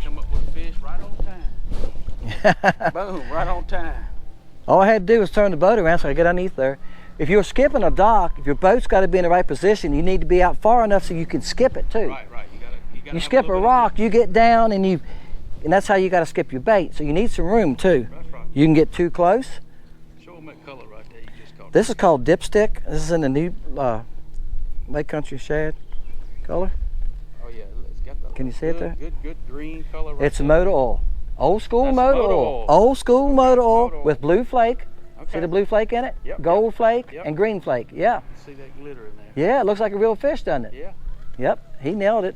Come up with fish right on time. Boom, right on time. All I had to do was turn the boat around so I could get underneath there. If you're skipping a dock, if your boat's got to be in the right position, you need to be out far enough so you can skip it too. Right. You skip a rock, you get down, and that's how you got to skip your bait. So you need some room too. That's right. You can get too close. Show them that color right there. You just caught. This is called dipstick. This is in the new Lake Country Shad color. Oh yeah, it's got the. Can you see it there? Good green color. Right It's there. motor oil. Old school motor oil. Old school motor oil with blue flake. Okay. See the blue flake in it? Yep. Gold flake Yep. and green flake. Yeah. See that glitter in there? Yeah, it looks like a real fish, doesn't it? Yeah. Yep. He nailed it.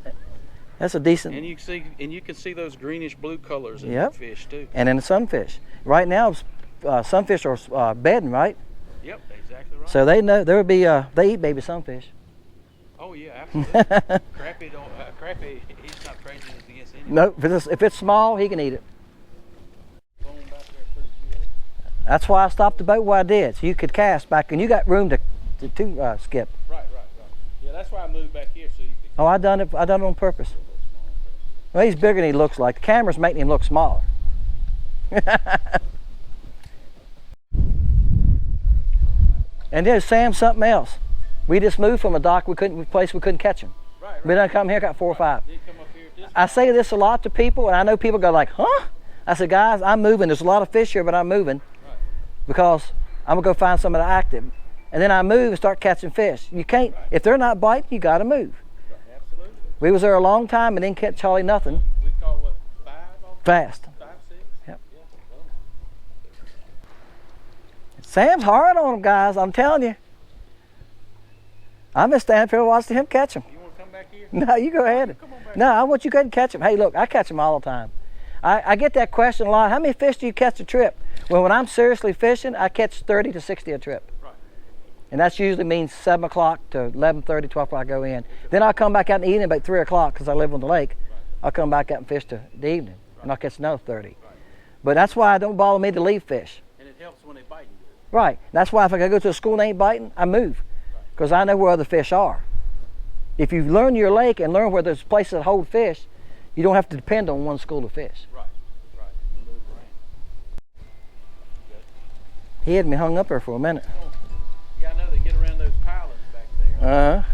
That's a decent. And you can see those greenish blue colors in Yep. the fish too. And in the sunfish. Right now, sunfish are bedding, right? Yep, exactly right. So they know there would be. They eat baby sunfish. Oh yeah, absolutely. Crappie, he's not prejudiced against anything. No, if it's small, he can eat it. That's why I stopped the boat where I did, so you could cast back, and you got room to skip. Right. Yeah, that's why I moved back here so you could. Oh, I done it on purpose. Well, he's bigger than he looks like. The camera's making him look smaller. And there's Sam something else. We just moved from a dock we couldn't catch him. Right. We done come here, got 4 or 5. Did come up here this I say this a lot to people, and I know people go like, huh? I said, guys, I'm moving. There's a lot of fish here, but I'm moving because I'm gonna go find some of the active. And then I move and start catching fish. You can't, if they're not biting, you gotta move. Right. Absolutely. We was there a long time and didn't catch hardly nothing. We caught what, 5? Fast. 5, 6? Yep. Yeah. Sam's hard on them, guys, I'm telling you. I'm just standing here watching him catch them. You want to come back here? No, you go ahead. Come on back. No, I want you to go ahead and catch them. Hey, look, I catch them all the time. I get that question a lot. How many fish do you catch a trip? Well, when I'm seriously fishing, I catch 30 to 60 a trip. Right. And that usually means 7 o'clock to 11:30, 12 o'clock I go in. Then I'll come back out in the evening about 3 o'clock because I live on the lake. Right. I'll come back out and fish to the evening, Right. and I'll catch another 30. Right. But that's why it don't bother me to leave fish. And it helps when they bite you. Right. That's why if I go to a school and ain't biting, I move because I know where other fish are. If you learn your lake and learn where there's places that hold fish, you don't have to depend on one school of fish. Right. You move around. He had me hung up there for a minute. Yeah, I know they get around those pilings back there.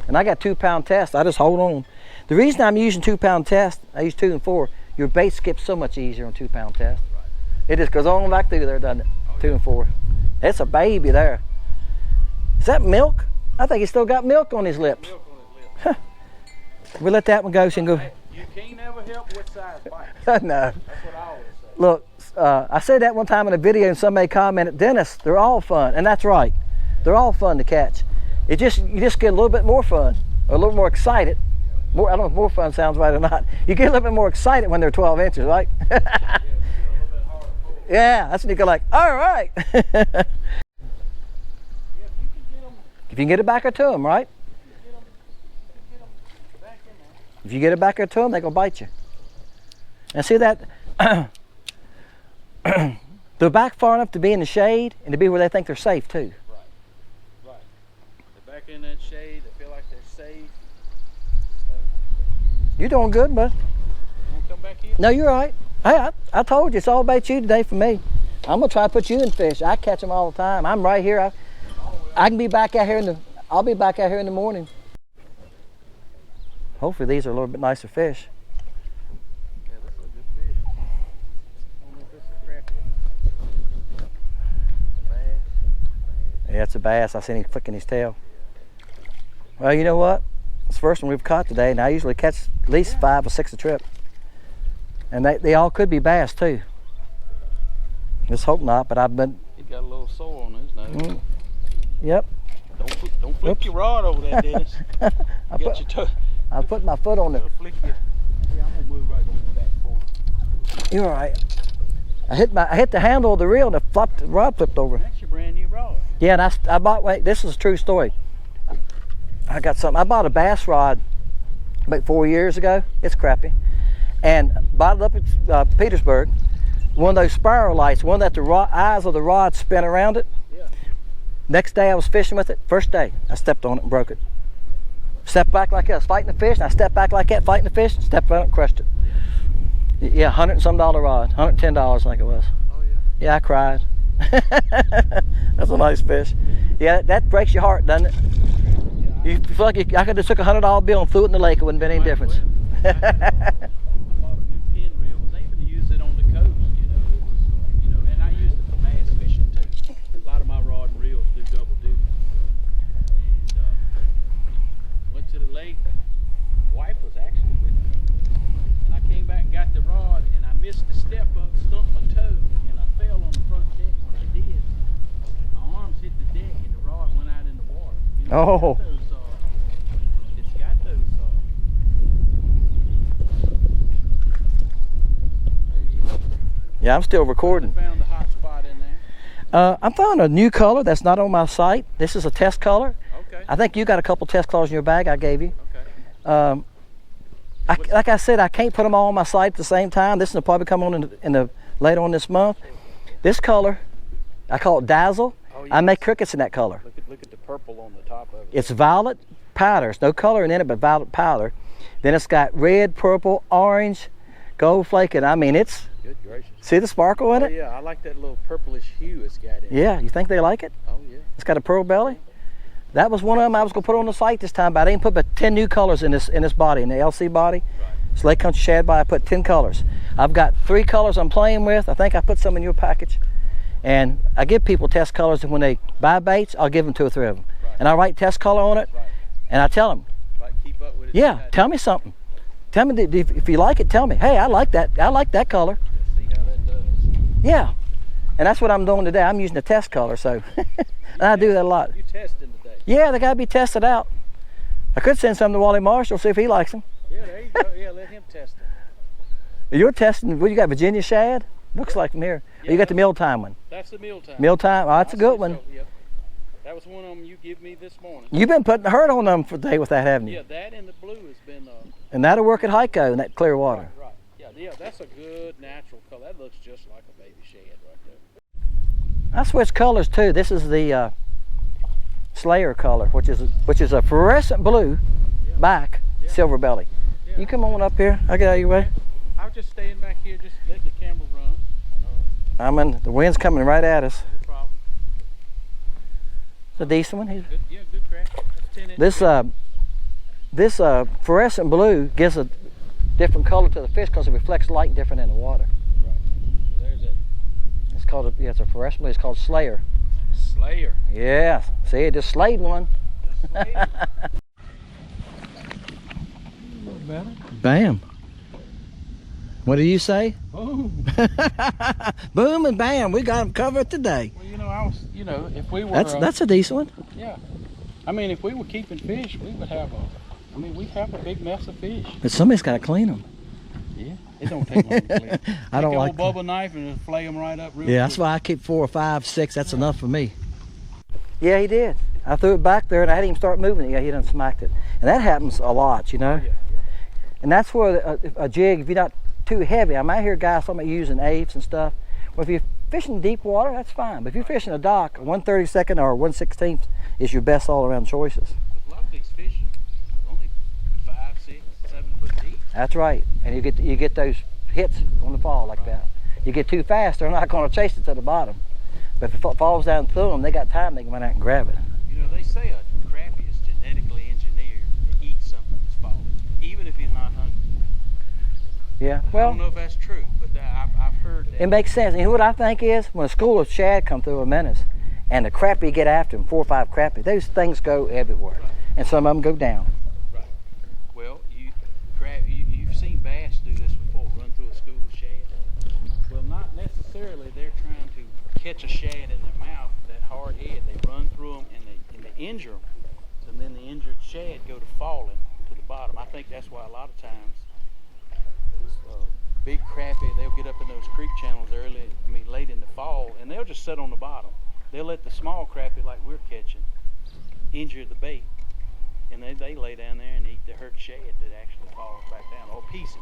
And I got 2-pound test. I just hold on. The reason I'm using 2-pound test, I use 2 and 4. Your bait skips so much easier on 2-pound test. Right. It just goes on back through there, doesn't it? Oh, 2 and 4. It's a baby there. Is that milk? I think he's still got milk on his lips. Milk on his lips. We let that one go so he can go. You can't ever help what size bites. No. That's what I always say. Look, I said that one time in a video and somebody commented, Dennis, they're all fun. And that's right. They're all fun to catch. You just get a little bit more fun, or a little more excited. I don't know if more fun sounds right or not. You get a little bit more excited when they're 12 inches, right? Yeah, you get a little bit harder to pull. Yeah, that's when you go like, all right. Yeah, if you can get them, If you can get it back or to them, right? back in there. If you get it back or to them, they're going to bite you. And see that? They're back far enough to be in the shade and to be where they think they're safe too. Right. They're back in that shade. They feel like they're safe. You're doing good, bud. You want to come back here? No, you're all right. Hey, I told you, it's all about you today for me. I'm going to try to put you in fish. I catch them all the time. I'm right here. I can be back out here I'll be back out here in the morning. Hopefully these are a little bit nicer fish. Yeah, this is a good fish. I don't know if this is crappie. Bass. Yeah, it's a bass. I seen him flicking his tail. Well, you know what? It's the first one we've caught today, and I usually catch at least 5 or 6 a trip. And they all could be bass too. Let's hope not, but I've been. He got a little sore on his nose. Yep. Don't flip your rod over there, Dennis. I put my foot on it. Flick your. Yeah, I'm gonna move right on the back corner. You're all right. I hit the handle of the reel and the rod flipped over. That's your brand new rod. Yeah, and I bought. Wait, this is a true story. I got something. I bought a bass rod about 4 years ago. It's crappie, and bought it up at Petersburg. one of those spiral lights, one that the eyes of the rod spin around it. Yeah. Next day I was fishing with it. First day I stepped on it and broke it. Stepped back like that, I was fighting the fish, and I stepped back like that, fighting the fish, stepped on it and crushed it. Yeah, $100 and some rod, $110 I think it was. Oh yeah. Yeah, I cried. That's a nice fish. Yeah, that breaks your heart, doesn't it? Yeah, You feel like I could have took a $100 bill and threw it in the lake, it wouldn't have been any difference. I bought a new pin reel. Was able to use it on the coast, you know. It was, you know, and I used it for bass fishing too. A lot of my rod and reels do double duty. And went to the lake. Wife was actually with me, and I came back and got the rod, and I missed the step up, stumped my toe, and I fell on the front deck. When I did, my arms hit the deck, and the rod went out in the water. You know, Oh. it's got those. Yeah, I'm still recording. Found the hot spot in there. I'm finding a new color that's not on my site. This is a test color. Okay. I think you got a couple test colors in your bag I gave you. Okay. Like I said, I can't put them all on my site at the same time. This will probably come on in the later on this month. This color, I call it Dazzle. Oh, I yes. make crickets in that color. Look at the purple on the top of it. It's violet powder. There's no color in it, but violet powder. Then it's got red, purple, orange, gold flake, and I mean it's. Good gracious. See the sparkle in Oh it? yeah, I like that little purplish hue it's got in it. Yeah, you think they like it? Oh yeah. It's got a pearl belly. That was one of them I was gonna put on the site this time, but I didn't put but 10 new colors in this body, in the LC body. Right. It's Lake Country Shad body. I put 10 colors. I've got 3 colors I'm playing with. I think I put some in your package. And I give people test colors, and when they buy baits, I'll give them 2 or 3 of them. Right. And I write test color on it, Right. and I tell them, Like keep up with it. yeah, tell me something. Tell me if you like it. Tell me, hey, I like that. I like that color. See how that does. Yeah, and that's what I'm doing today. I'm using the test color, so and I do that a lot. You testing today? Yeah, they gotta be tested out. I could send some to Wally Marshall, see if he likes them. Yeah, there you go. Yeah, let him test it. You're testing. What you got? Virginia Shad? Looks like from here. Yeah, You got the mealtime one. That's the mealtime. Mealtime. Oh, that's a good one. So, yep. That was one of them you give me this morning. You've been putting the hurt on them for today with that, haven't you? Yeah, that and the blue has been. And that'll work at Heiko in that clear water. Right. Yeah, that's a good natural color. That looks just like a baby shad right there. I switched colors too. This is the Slayer color, which is a fluorescent blue back, silver belly. Yeah. You come on up here. I'll get out of your way. I was just staying back here, just letting the camera run. The wind's coming right at us. No problem. It's a decent one. Good, yeah, good crack. That's 10 inches. This fluorescent blue gives a different color to the fish because it reflects light different in the water. Right. So there's that It's called it's a fluorescent blue. It's called Slayer. Slayer. Yeah. See, it just slayed one. That's Slayer. Bam. What do you say? Boom. Boom and bam. We got them covered today. Well, you know, if we were. That's a decent one. Yeah. I mean, if we were keeping fish, we'd have a big mess of fish. But somebody's got to clean them. Yeah. It don't take long to clean. I don't Take like a bubble knife and just flay them right up real Yeah, quick. that's why I keep 4 or 5, 6. That's enough for me. Yeah, he did. I threw it back there and I hadn't even start moving it. Yeah, he done smacked it. And that happens a lot, you know. Yeah. And that's where a jig, if you're not too heavy, I might hear guys talking about using apes and stuff. Well, if you're fishing deep water, that's fine. But if you're fishing a dock, 1/32 or 1/16 is your best all-around choices. A lot of these fish are only 5, 6, 7 foot deep. That's right. And you get those hits on the fall like that. You get too fast, they're not going to chase it to the bottom. But if it falls down through them, they got time, they can run out and grab it. You know, they say a crappie is genetically engineered to eat something this fall, even if he's not hungry. Yeah, I well, don't know if that's true, but I've heard that. it makes sense. And you know what I think is? When a school of shad come through a menace and the crappie get after them, 4 or 5 crappie, those things go everywhere. Right. And some of them go down. Right. Well, you've seen bass do this before, run through a school of shad. Well, not necessarily. They're trying to catch a shad in their mouth, that hard head. They run through them and they injure them. And then the injured shad go to falling to the bottom. I think that's why a lot of times those big crappie, they'll get up in those creek channels late in the fall, and they'll just sit on the bottom. They'll let the small crappie, like we're catching, injure the bait. And they lay down there and eat the hurt shad that actually falls back down, or pieces.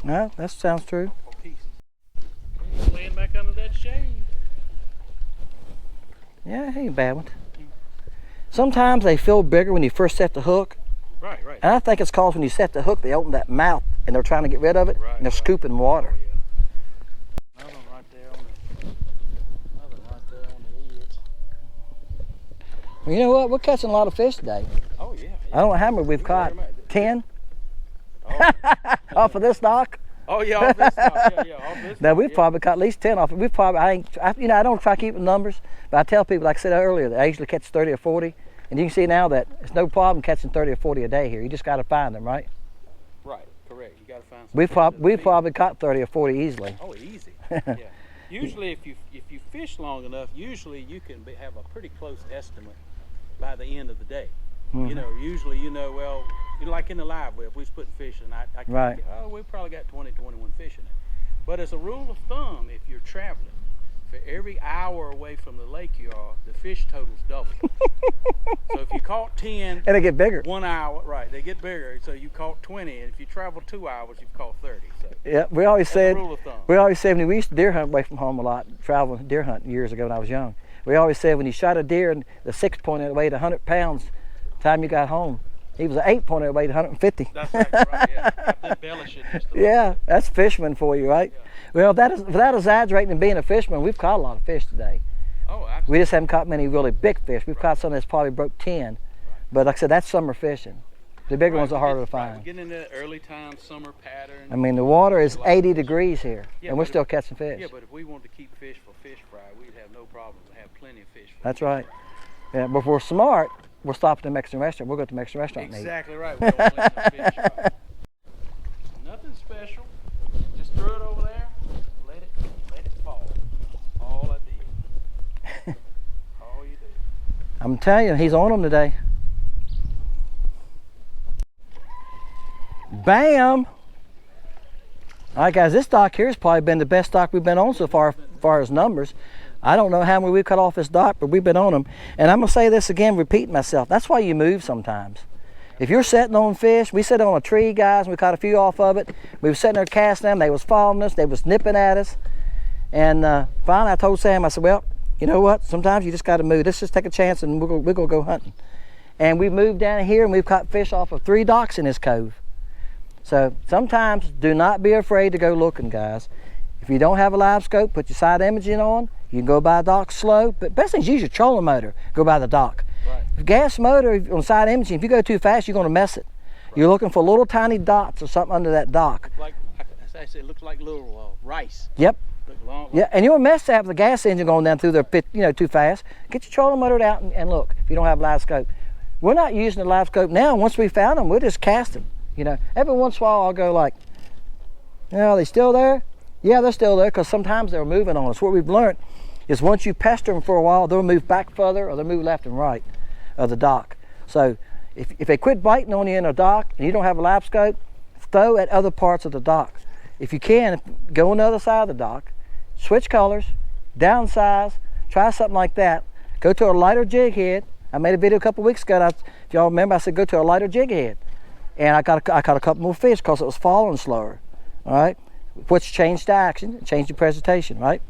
No, that sounds true. Or pieces. He's laying back under that shade. Yeah, he ain't a bad one. Sometimes they feel bigger when you first set the hook. Right. And I think it's cause when you set the hook, they open that mouth and they're trying to get rid of it, and they're scooping water. Oh, yeah. Another one right there on the edge. Well, you know what? We're catching a lot of fish today. Oh, yeah. I don't know how many we've caught. 10? Oh. Off of this dock? Oh, yeah, off this dock. Off this Now dock, we've probably caught at least 10 off it. We've probably, I don't try keeping numbers, but I tell people, like I said earlier, that I usually catch 30 or 40. And you can see now that it's no problem catching 30 or 40 a day here. You just got to find them, right? Right, correct. You got to find some. We've probably caught 30 or 40 easily. Oh, easy. Yeah. Usually, if you fish long enough, usually you can have a pretty close estimate by the end of the day. Mm-hmm. You know, usually well, like in the live well, if we was putting fish in, I can Right. we probably got 20, 21 fish in it. But as a rule of thumb, if you're traveling, for every hour away from the lake you are, the fish total's double. So if you caught 10, And they get bigger. 1 hour, right? They get bigger. So you caught 20, and if you travel 2 hours, you've caught 30. So Yeah, we always that's a said rule of thumb. when we used to deer hunt away from home a lot, traveling deer hunting years ago when I was young. We always said when you shot a deer and the 6-pointer weighed 100 pounds, time you got home, he was an 8-pointer weighed 150. That's right, yeah. Have to embellish it just a little Yeah, bit. that's fisherman for you, right? Yeah. Well, without exaggerating and being a fisherman, we've caught a lot of fish today. Oh, absolutely. We just haven't caught many really big fish. We've caught some that's probably broke 10. But like I said, that's summer fishing. The bigger ones are harder to find. We're getting into that early time summer pattern. I mean, the water is 80 degrees here, Yeah, and we're but still catching fish. Yeah, but if we wanted to keep fish for fish fry, we'd have no problem. We'd have plenty of fish for That's fish right. fry. Yeah, but if we're smart, we'll stop at the Mexican restaurant. We'll go to the Mexican restaurant and eat. Exactly right. We don't want to fish fry. Nothing special. Just throw it over there. Let it fall. All I did. All you do. I'm telling you, he's on them today. Bam! All right, guys, this dock here has probably been the best dock we've been on so far as numbers. I don't know how many we've cut off this dock, but we've been on them. And I'm going to say this again, repeating myself. That's why you move sometimes. If you're sitting on fish, we sit on a tree, guys, and we caught a few off of it. We were sitting there casting them. They was following us. They was nipping at us. And finally, I told Sam, I said, well, you know what? Sometimes you just got to move. Let's just take a chance, and we're going to go hunting. And we moved down here, and we've caught fish off of 3 docks in this cove. So sometimes do not be afraid to go looking, guys. If you don't have a live scope, put your side imaging on. You can go by a dock slow, but best thing is use your trolling motor. Go by the dock. Right. If gas motor on side imaging, if you go too fast, you're going to mess it. Right. You're looking for little tiny dots or something under that dock. Like I say, it looks like little rice. Yep. Long, yeah, and you'll mess that with the gas engine going down through there, too fast. Get your trolling motor out and look. If you don't have a live scope, we're not using the live scope now. Once we found them, we're just casting. You know, every once in a while I'll go like, are they still there? Yeah, they're still there, because sometimes they're moving on us. What we've learned is once you pester them for a while, they'll move back further or they'll move left and right of the dock. So if they quit biting on you in a dock and you don't have a live scope, throw at other parts of the dock. If you can, go on the other side of the dock, switch colors, downsize, try something like that. Go to a lighter jig head. I made a video a couple weeks ago. If y'all remember, I said go to a lighter jig head. And I caught a couple more fish because it was falling slower, all right? Which changed the action, changed the presentation, right?